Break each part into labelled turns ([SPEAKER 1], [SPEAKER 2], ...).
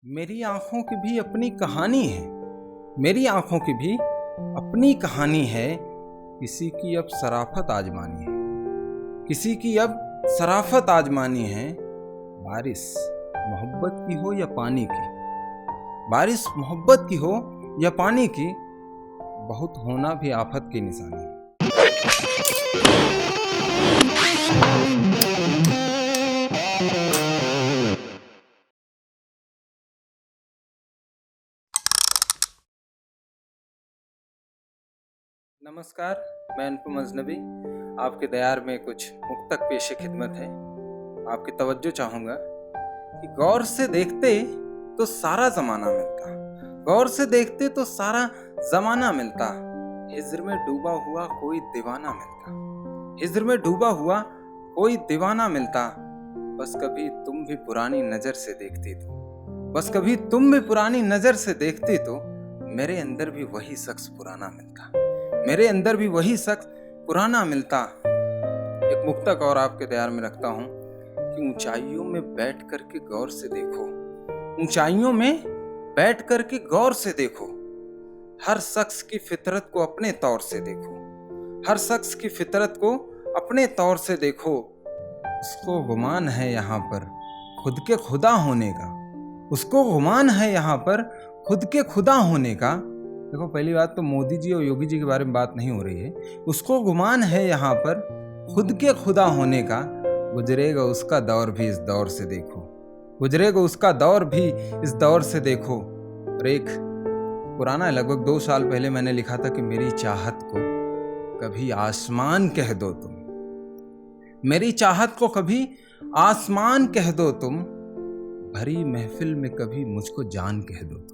[SPEAKER 1] मेरी आंखों की भी अपनी कहानी है। मेरी आंखों की भी अपनी कहानी है। किसी की अब शराफत आजमानी है। किसी की अब शराफत आजमानी है। बारिश मोहब्बत की हो या पानी की, बारिश मोहब्बत की हो या पानी की, बहुत होना भी आफत की निशानी है। नमस्कार, मैं अनुपम अजनबी आपके दयार में कुछ मुक्तक पेशे खिदमत है। आपकी तवज्जो चाहूँगा कि गौर से देखते तो सारा ज़माना मिलता, गौर से देखते तो सारा ज़माना मिलता। हिज्र में डूबा हुआ कोई दीवाना मिलता, हिज्र में डूबा हुआ कोई दीवाना मिलता। बस कभी तुम भी पुरानी नज़र से देखती तो, बस कभी तुम भी पुरानी नज़र से देखती तो मेरे अंदर भी वही शख्स पुराना मिलता, मेरे अंदर भी वही शख्स पुराना मिलता। एक मुक्तक और आपके दयार में रखता हूँ कि ऊंचाइयों में बैठ कर के गौर से देखो, ऊंचाइयों में बैठ कर के गौर से देखो। हर शख्स की फितरत को अपने तौर से देखो, हर शख्स की फितरत को अपने तौर से देखो। उसको गुमान है यहाँ पर खुद के खुदा होने का, उसको गुमान है यहाँ पर खुद के खुदा होने का। देखो, पहली बात तो मोदी जी और योगी जी के बारे में बात नहीं हो रही है। उसको गुमान है यहाँ पर खुद के खुदा होने का। गुजरेगा उसका दौर भी इस दौर से देखो, गुजरेगा उसका दौर भी इस दौर से देखो। और एक पुराना लगभग 2 साल पहले मैंने लिखा था कि मेरी चाहत को कभी आसमान कह दो तुम, मेरी चाहत को कभी आसमान कह दो तुम। भरी महफिल में कभी मुझको जान कह दो तुम,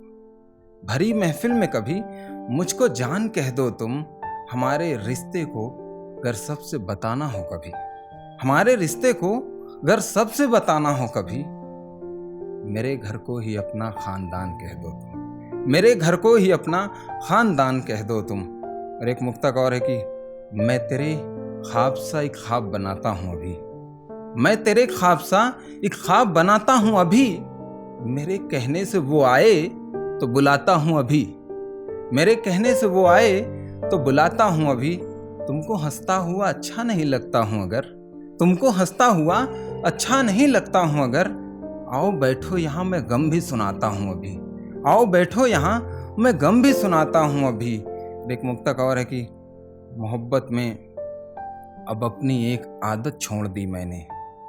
[SPEAKER 1] भरी महफिल में कभी मुझको जान कह दो तुम। हमारे रिश्ते को अगर सबसे बताना हो कभी, हमारे रिश्ते को अगर सबसे बताना हो कभी, मेरे घर को ही अपना खानदान कह दो तुम, मेरे घर को ही अपना खानदान कह दो तुम। और एक मुक्तक और है कि मैं तेरे ख्वाब सा एक ख्वाब बनाता हूँ अभी, मैं तेरे ख्वाब सा एक ख्वाब बनाता हूँ अभी। मेरे कहने से वो आए तो बुलाता हूँ अभी, मेरे कहने से वो आए तो बुलाता हूँ अभी। तुमको हंसता हुआ अच्छा नहीं लगता हूँ अगर, तुमको हंसता हुआ अच्छा नहीं लगता हूँ अगर, आओ बैठो यहाँ मैं गम भी सुनाता हूँ अभी, आओ बैठो यहाँ मैं गम भी सुनाता हूँ अभी। एक मुक्तक और है कि मोहब्बत में अब अपनी एक आदत छोड़ दी मैंने,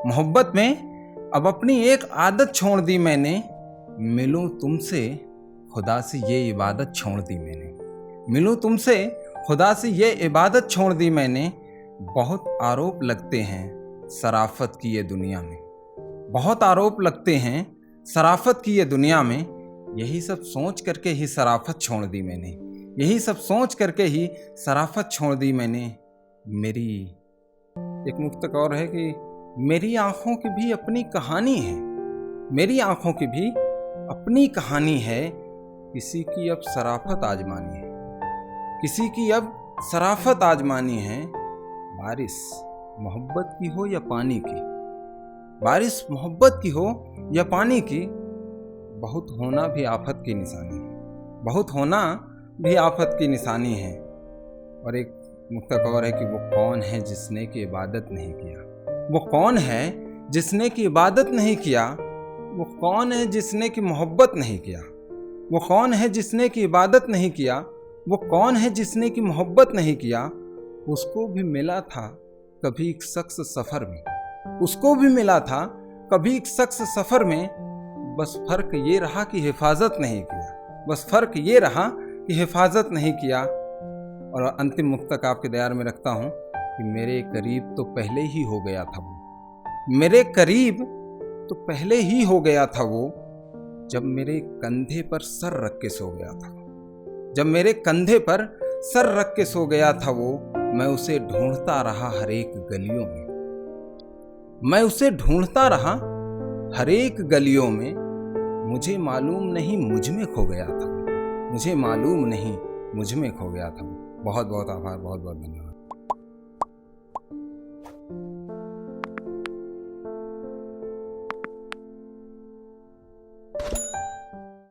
[SPEAKER 1] मोहब्बत में अब अपनी एक आदत छोड़ दी मैंने। मिलूं तुमसे खुदा से ये इबादत छोड़ दी मैंने, मिलूं तुमसे खुदा से ये इबादत छोड़ दी मैंने। बहुत आरोप लगते हैं शराफत की ये दुनिया में, बहुत आरोप लगते हैं शराफत की ये दुनिया में। यही सब सोच करके ही शराफत छोड़ दी मैंने, यही सब सोच करके ही शराफत छोड़ दी मैंने। मेरी एक मुक्तक और है कि मेरी आंखों की भी अपनी कहानी है, मेरी आंखों की भी अपनी कहानी है। किसी की अब शराफत आजमानी है, किसी की अब शराफत आजमानी है। बारिश मोहब्बत की हो या पानी की, बारिश मोहब्बत की हो या पानी की, बहुत होना भी आफत की निशानी है, बहुत होना भी आफत की निशानी है। और एक मुक्तक और है कि वो कौन है जिसने की इबादत नहीं किया, वो कौन है जिसने की इबादत नहीं किया, वो कौन है जिसने की मोहब्बत नहीं किया, वो कौन है जिसने की इबादत नहीं किया, वो कौन है जिसने की मोहब्बत नहीं किया। उसको भी मिला था कभी एक शख्स सफ़र में, उसको भी मिला था कभी एक शख्स सफ़र में। बस फ़र्क ये रहा कि हिफाजत नहीं किया, बस फ़र्क ये रहा कि हिफाजत नहीं किया। और अंतिम मुक्तक आपके दयार में रखता हूँ कि मेरे करीब तो पहले ही हो गया था वो, मेरे करीब तो पहले ही हो गया था वो, जब मेरे कंधे पर सर रख के सो गया था, जब मेरे कंधे पर सर रख के सो गया था वो। मैं उसे ढूंढता रहा हर एक गलियों में, मैं उसे ढूंढता रहा हर एक गलियों में। मुझे मालूम नहीं मुझ में खो गया था, मुझे मालूम नहीं मुझ में खो गया था। बहुत बहुत आभार, बहुत बहुत धन्यवाद।